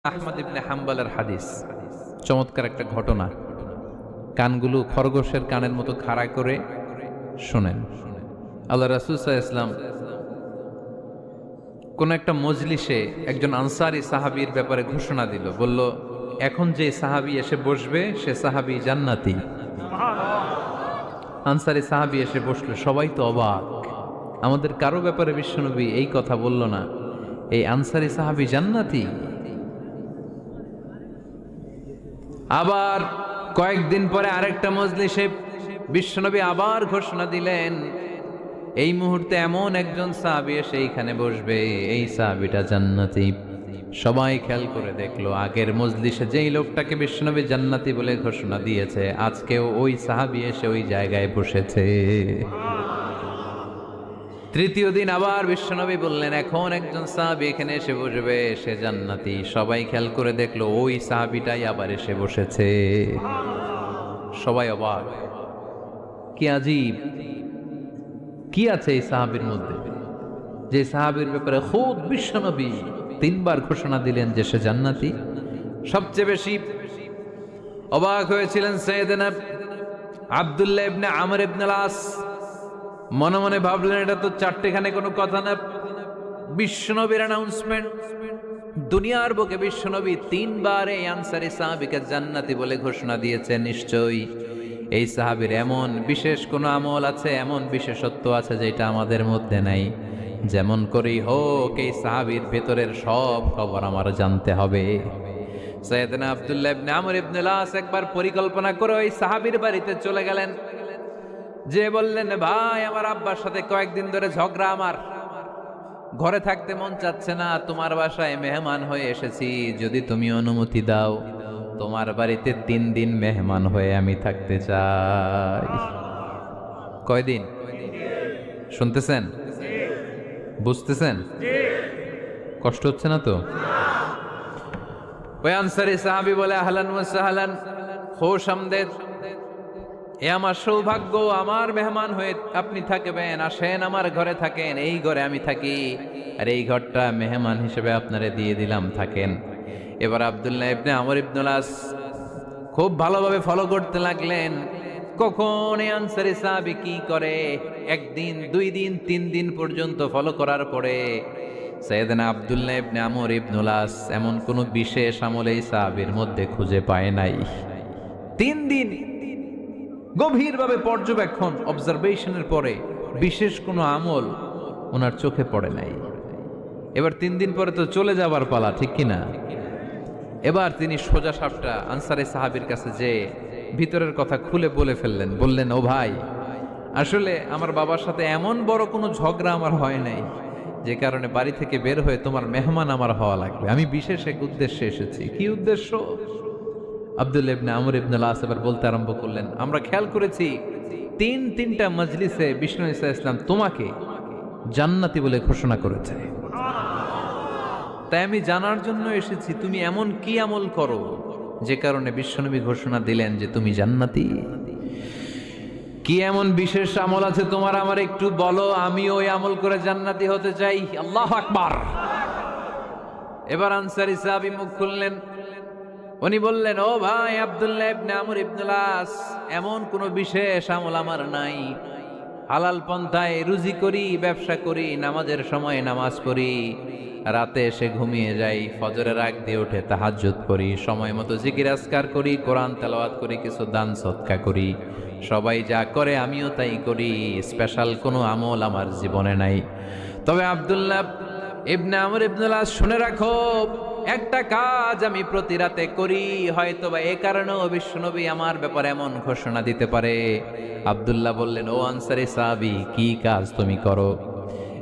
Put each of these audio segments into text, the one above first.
আহমদ ইবনে হাম্বলের হাদিস, চমৎকার একটা ঘটনা। কানগুলো খরগোশের কানের মতো খাড়া করে শোনেন। আল্লাহ রাসূল সাল্লাল্লাহু আলাইহি ওয়াসাল্লাম কোন একটা মজলিসে একজন আনসারী সাহাবীর ব্যাপারে ঘোষণা দিল, বলল, এখন যে সাহাবী এসে বসবে সে সাহাবী জান্নাতি। আনসারী সাহাবী এসে বসলো, সবাই তো অবাক, আমাদের কারো ব্যাপারে বিশ্বনবী এই কথা বলল না, এই আনসারী সাহাবী জান্নাতি। আবার কয়েকদিন পরে আরেকটা মজলিসে বিশ্বনবী আবার ঘোষণা দিলেন, এই মুহূর্তে এমন একজন সাহাবী এসে এইখানে বসবে, এই সাহাবীটা জান্নাতি। সবাই খেয়াল করে দেখলো, আগের মজলিসে যেই লোকটাকে বিশ্বনবী জান্নাতি বলে ঘোষণা দিয়েছে, আজকেও ওই সাহাবী এসে ওই জায়গায় বসেছে। তৃতীয় দিন আবার বিশ্বনবী বললেন, এখন একজন সাহাবী এখানে এসে বসবে, সে জান্নাতি। সবাই খেয়াল করে দেখলো, ওই সাহাবীটাই আবার এসে বসেছে। সবাই অবাক, কি আজীব, কি আছে এই সাহাবীর মধ্যে, যে সাহাবীর ব্যাপারে খুদ বিশ্বনবী তিনবার ঘোষণা দিলেন যে সে জান্নাতি। সবচেয়ে বেশি অবাক হয়েছিলেন সাইয়েদনা আব্দুল্লাহ ইবনে আমর ইবনে আস। মনে মনে ভাবলেন, এটা তো চারটেখানে কোনো কথা না, বিশ্বনবীর অ্যানাউন্সমেন্ট। দুনিয়ার বুকে বিশ্বনবী তিনবার এই আনসারী সাহাবীকে জান্নাতি বলে ঘোষণা দিয়েছেন, নিশ্চয়ই এই সাহাবীর এমন বিশেষ কোনো আমল আছে, এমন বিশেষত্ব আছে যেটা আমাদের মধ্যে নাই। যেমন করেই হোক এই সাহাবীর ভেতরের সব খবর আমার জানতে হবে। সাইয়েদনা আব্দুল্লাহ ইবনে আমর ইবনে আস একবার পরিকল্পনা করে ওই সাহাবীর বাড়িতে চলে গেলেন, যে বললেন, ভাই, আমার আব্বার সাথে কয়েকদিন ধরে ঝগড়া, আমার ঘরে থাকতে মন চাচ্ছে না, তোমার বাসায় মেহমান হয়ে এসেছি, যদি তুমি অনুমতি দাও তোমার বাড়িতে 3 দিন মেহমান হয়ে আমি থাকতে চাই। কয়দিন? শুনতেছেন? বুঝতেছেন? কষ্ট হচ্ছে না তো? ওই আনসারী সাহাবী বলে, আহলান ওয়া সাহলান, খুশ আমদেদ, এ আমার সৌভাগ্য, আমার মেহমান হয়ে আপনি থাকবেন, আসেন আমার ঘরে থাকেন, এই ঘরে আমি থাকি, আর এই ঘরটা মেহমান হিসেবে আপনারে দিয়ে দিলাম, থাকেন। এবার আব্দুল্লাহ ইবনে আমর ইবনে আস খুব ভালোভাবে ফলো করতে লাগলেন, কখন এই আনসারী সাহাবী কি করে। 1 দিন, 2 দিন, 3 দিন পর্যন্ত ফলো করার পরে সাইয়েদনা আব্দুল্লাহ ইবনে আমর ইবনে আস এমন কোন বিশেষ আমল এই সাহাবীর মধ্যে খুঁজে পায় নাই। 3 দিন গভীরভাবে পর্যবেক্ষণ, অবজারভেশনের পরে বিশেষ কোনো আমল ওনার চোখে পড়ে নাই। এবার 3 দিন পরে তো চলে যাবার পালা, ঠিক কিনা? এবার তিনি সোজা সাপটা আনসারী সাহাবীর কাছে যে ভিতরের কথা খুলে বলে ফেললেন, বললেন, ও ভাই, আসলে আমার বাবার সাথে এমন বড় কোনো ঝগড়া আমার হয় নাই যে কারণে বাড়ি থেকে বের হয়ে তোমার মেহমান আমার হওয়া লাগবে, আমি বিশেষ এক উদ্দেশ্যে এসেছি। কি উদ্দেশ্য? আব্দুল্লাহ ইবনে আমর ইবনে আস এবার বলতে আরম্ভ করলেন, আমরা খেয়াল করেছি 3টা মজলিসে বিষ্ণু ঈসা ইসলাম তোমাকে জান্নাতি বলে ঘোষণা করেছে, তাই আমি জানার জন্য এসেছি তুমি এমন কি আমল করো যে কারণে বিশ্বনবী ঘোষণা দিলেন যে তুমি জান্নাতি। কি এমন বিশেষ আমল আছে তোমার, আমার একটু বলো, আমি ওই আমল করে জান্নাতি হতে চাই। আল্লাহু আকবার। এবার আনসারী সাহাবী মুখ খুললেন, উনি বললেন, ও ভাই আব্দুল্লাহ ইবনে আমর ইবনে আস, এমন কোন বিশেষ আমল আমার নাই, হালাল পন্থায় রুজি করি, ব্যবসা করি, নামাজের সময় নামাজ পড়ি, রাতে এসে ঘুমিয়ে যাই, ফজরের আগ দিয়ে উঠে তাহাজ্জুদ করি, সময় মতো জিকির আজকার করি, কোরআন তেলাওয়াত করি, কিছু দান সদকা করি, সবাই যা করে আমিও তাই করি, স্পেশাল কোনো আমল আমার জীবনে নাই। তবে আব্দুল্লাহ ইবনে আমর ইবনে আস, শুনে রাখো, একটা কাজ আমি প্রতি রাতে করি, হয়তোবা এ কারণেও বিশ্বনবী আমার ব্যাপারে এমন ঘোষণা দিতে পারে। আব্দুল্লাহ বললেন, ও আনসারী সাহাবী, কি কাজ তুমি করো?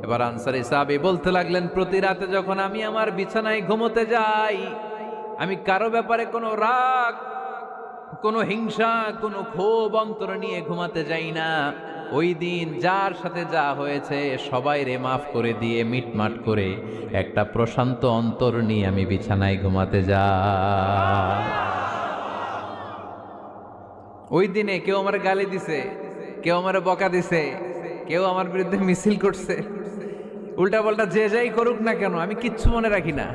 এবার আনসারী সাহাবী বলতে লাগলেন, প্রতি রাতে যখন আমি আমার বিছানায় ঘুমোতে যাই, আমি কারো ব্যাপারে কোনো রাগ, কোনো হিংসা, কোনো ক্ষোভ অন্তরে নিয়ে ঘুমাতে যাই না। ওই দিন যার সাথে যা হয়েছে সবাই রে মাফ করে দিয়ে মিটমাট করে একটা প্রশান্ত অন্তর নিয়ে আমি বিছানায় ঘুমাতে যাই। ওই দিনে কেউ আমার গালি দিছে, কেউ আমার বকা দিছে, কেউ আমার বিরুদ্ধে মিছিল করছে, উল্টা পাল্টা যে যাই করুক না কেন, আমি কিচ্ছু মনে রাখি না।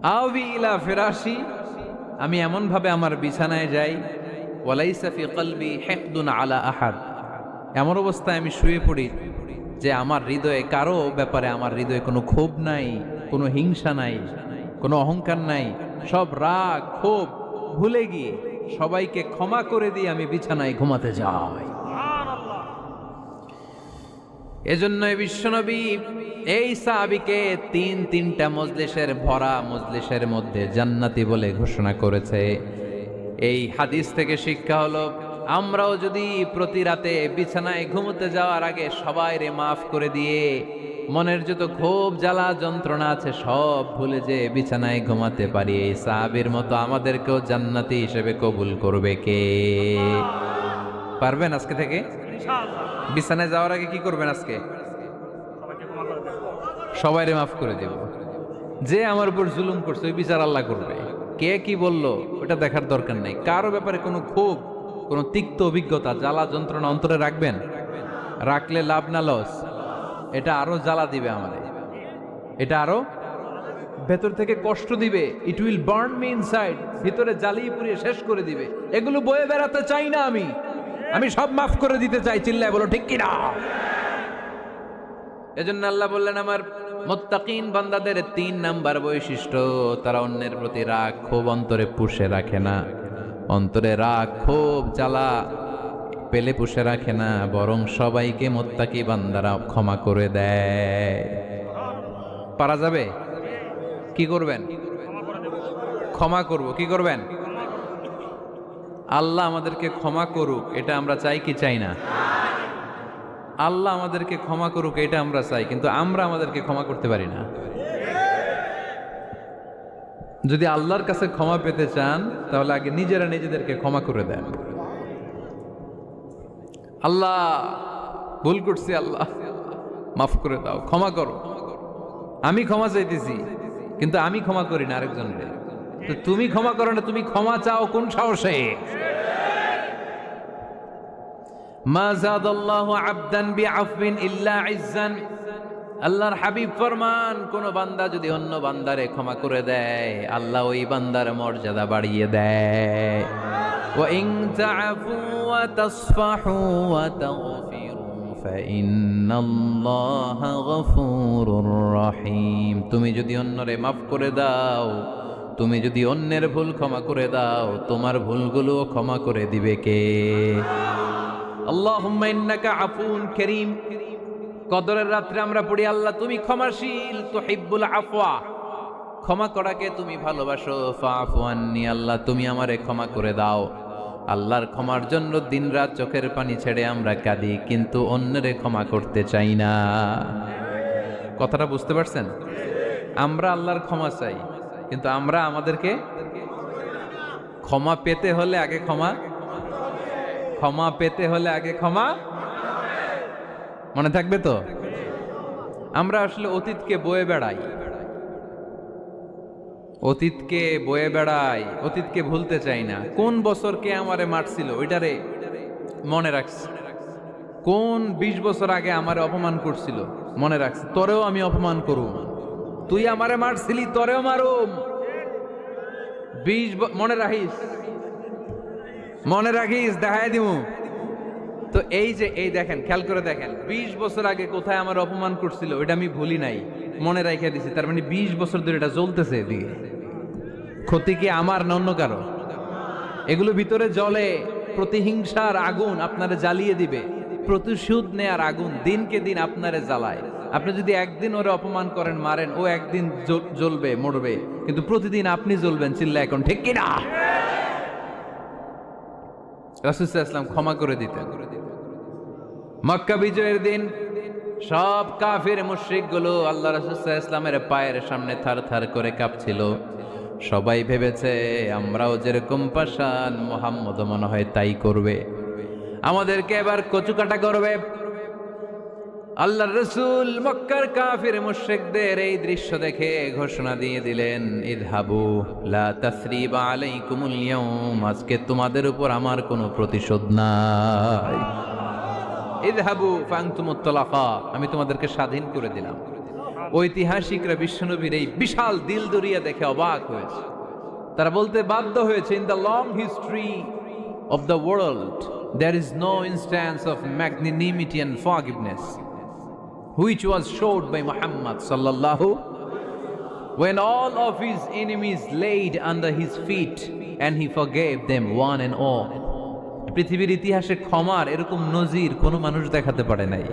আওবি ইলা ফিরাশি, আমি এমন ভাবে আমার বিছানায় যাই, ওয়ালাইসা ফি কলবি হিকদুন আলা আহাদ, এমন অবস্থায় আমি শুয়ে পড়ি যে আমার হৃদয়ে কারো ব্যাপারে আমার হৃদয়ে কোনো ক্ষোভ নাই, কোনো হিংসা নাই, কোনো অহংকার নাই, সব রাগ ক্ষোভ ভুলে গিয়ে সবাইকে ক্ষমা করে দিয়ে আমি বিছানায় ঘুমাতে যাই। এজন্যই বিশ্বনবী এই সাহাবীকে তিনটা মজলিসের ভরা মজলিসের মধ্যে জান্নাতি বলে ঘোষণা করেছে। এই হাদিস থেকে শিক্ষা হলো, আমরাও যদি প্রতি রাতে বিছানায় ঘুমোতে যাওয়ার আগে সবাইরে মাফ করে দিয়ে মনের যত ক্ষোভ জ্বালা যন্ত্রণা আছে সব ভুলে যে বিছানায় ঘুমাতে পারি, এই সাহাবীর মতো আমাদেরকেও জান্নাতি হিসেবে কবুল করবে কে? পারবেন আজকে থেকে? বিছানায় যাওয়ার আগে কি করবেন? আজকে সবাইরে মাফ করে দেব। যে আমার উপর জুলুম করছে ওই বিচার আল্লাহ করবে। কে কি বললো ওটা দেখার দরকার নেই। কারো ব্যাপারে কোনো ক্ষোভ, কোনো তিক্ত অভিজ্ঞতা, জ্বালা যন্ত্রণা অন্তরে রাখবেন? রাখলে লাভ না লস? এটা আরো জ্বালা দিবে আমাদের, এটা আরো ভেতর থেকে কষ্ট দিবে। It will burn me inside, ভিতরে জ্বালিয়ে পুড়িয়ে শেষ করে দিবে। এগুলো বয়ে বেড়াতে চাই না আমি সব মাফ করে দিতে চাই। চিল্লায় বলো ঠিক কিনা? এজন্য আল্লাহ বললেন, আমার মুত্তাকিন বান্দাদের 3 নাম্বার বৈশিষ্ট্য, তারা অন্যের প্রতি রাগ ক্ষোভ অন্তরে পুষে রাখে না। অন্তরে রাগ ক্ষোভ জ্বালা পেলে পুষে রাখে না, বরং সবাইকে মুত্তাকি বান্দারা ক্ষমা করে দেয়। পারা যাবে? কি করবেন? ক্ষমা করব। কি করবেন? আল্লাহ আমাদেরকে ক্ষমা করুক, এটা আমরা চাই কি চাই না? আল্লাহ আমাদেরকে ক্ষমা করুক এটা আমরা চাই, কিন্তু আমরা আমাদেরকে ক্ষমা করতে পারি না। যদি আল্লাহর কাছে ক্ষমা পেতে চান তাহলে আগে নিজেরা নিজেদেরকে ক্ষমা করে দেন। আল্লাহ ভুল করছি, আল্লাহ মাফ করে দাও, ক্ষমা করো। আমি ক্ষমা চাইতেছি কিন্তু আমি ক্ষমা করি না আরেকজনকে। তো তুমি ক্ষমা করো না, তুমি ক্ষমা চাও কোন সাহসে? মা যাদাল্লাহু আবদান বিআফবিন ইল্লা ইজ্জান। আল্লাহর হাবিব ফরমান, কোন বান্দা যদি অন্য বান্দারে ক্ষমা করে দেয় আল্লাহ ওই বান্দার মর্যাদা বাড়িয়ে দেয়। ওয়া ইন তা'ফু ওয়া তাসফাহু ওয়া তাগফিরু ফাইন্নাল্লাহা গফুরুর রহিম। তুমি যদি অন্যরে মাফ করে দাও, তুমি যদি অন্যের ভুল ক্ষমা করে দাও, তোমার ভুলগুলো ক্ষমা করে দিবে কে? আল্লাহুম্মা ইন্নাকা আফুন কারীম। কদরের রাত্রে আমরা পড়ি, আল্লাহ তুমি ক্ষমাশীল, তুহিব্বুল আফওয়া, ক্ষমা করাকে তুমি ভালোবাসো। ফাআফু আন্নি, আল্লাহ তুমি আমারে ক্ষমা করে দাও। আল্লাহর ক্ষমার জন্য দিনরাত চোখের পানি ছেড়ে আমরা কাঁদি, কিন্তু অন্যরে ক্ষমা করতে চাই না। কথাটা বুঝতে পারছেন? আমরা আল্লাহর ক্ষমা চাই, কিন্তু আমরা আমাদেরকে ক্ষমা পেতে হলে আগে ক্ষমা পেতে হলে আগে ক্ষমা। মনে থাকবে তো? আমরা আসলে অতীতকে বয়ে বেড়াই, অতীতকে ভুলতে চাই না। কোন বছর কে আমারে মারছিল ওইটারে মনে রাখছি। কোন 20 বছর আগে আমারে অপমান করছিল মনে রাখছি, তোরেও আমি অপমান করুম। তুই আমারে মারছিলি, তোরেও মারুম। মনে রাখিস, দেখাই দিমু। তো এই দেখেন, খেয়াল করে দেখেন, 20 বছর আগে কোথায় আমার অপমান করছিল ওইটা আমি ভুলি নাই, মনে রাখিয়া দিছি। তার মানে 20 বছর ধরে এটা জ্বলতেছে এদিকে। ক্ষতি কি আমার না অন্য কারো? এগুলো ভিতরে জ্বলে, প্রতিহিংসার আগুন আপনারে জ্বালিয়ে দিবে। প্রতিশোধ নেয়ার আগুন দিনকে দিন আপনারে জ্বালায়। আপনি যদি একদিন ওরে অপমান করেন, মারেন, ও একদিন জ্বলবে, মরবে, কিন্তু প্রতিদিন আপনি জ্বলবেন। চিল্লা এখন ঠিক কিনা? রাসূল সাল্লাল্লাহু আলাইহি ওয়াসাল্লাম ক্ষমা করে দিতেন। মক্কা বিজয়ের দিন সব কাফির মুশরিক গুলো আল্লাহ রাসূল সাল্লাল্লাহু আলাইহি ওয়াসাল্লামের পায়ের সামনে থার করে কাঁপছিল। সবাই ভেবেছে আমরাও যেরকম পাষাণ, মুহাম্মদ মনে হয় তাই করবে, আমাদেরকে এবার কচুকাটা করবে। আল্লাহর রাসূল মক্কার কাফির মুশরিকদের এই দৃশ্য দেখে ঘোষণা দিয়ে দিলেন, ইযহাবু লা তাসরিবা আলাইকুমুল ইয়াউম, আজকে তোমাদের উপর আমার কোনো প্রতিশোধ নাই। ইযহাবু ফাআনতুমুত তালাকা, আমি তোমাদেরকে স্বাধীন করে দিলাম। ঐতিহাসিকরা বিশ্বনবীর এই বিশাল দিল দরিয়া দেখে অবাক হয়েছে। তারা বলতে বাধ্য হয়েছে, in the long history of the world there is no instance of magnanimity and forgiveness which was showed by Muhammad sallallahu when all of his enemies laid under his feet and he forgave them one and all. পৃথিবীর ইতিহাসে ক্ষমার এরকম নজির কোনো মানুষ দেখাতে পারে নাই।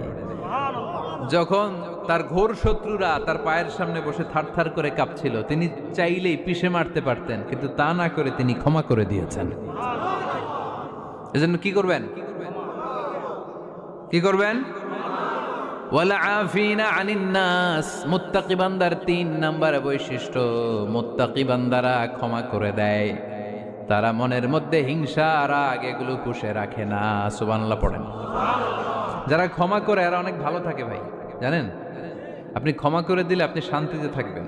যখন তার ঘোর শত্রুরা তার পায়ের সামনে বসে থারথার করে কাঁপছিল, তিনি চাইলেই পিষে মারতে পারতেন, কিন্তু তা না করে তিনি ক্ষমা করে দিয়েছেন। এজন্য কি করবেন? কি করবেন? ওয়ালা আফিনা আনিন নাস। মুত্তাকি বান্দার 3 নম্বর বৈশিষ্ট্য, মুত্তাকি বান্দারা ক্ষমা করে দেয়। তারা মনের মধ্যে হিংসা রাগ এগুলো পুষে রাখে না। সুবহানাল্লাহ পড়েন। যারা ক্ষমা করে এরা অনেক ভালো থাকে ভাই, জানেন? আপনি ক্ষমা করে দিলে আপনি শান্তিতে থাকবেন।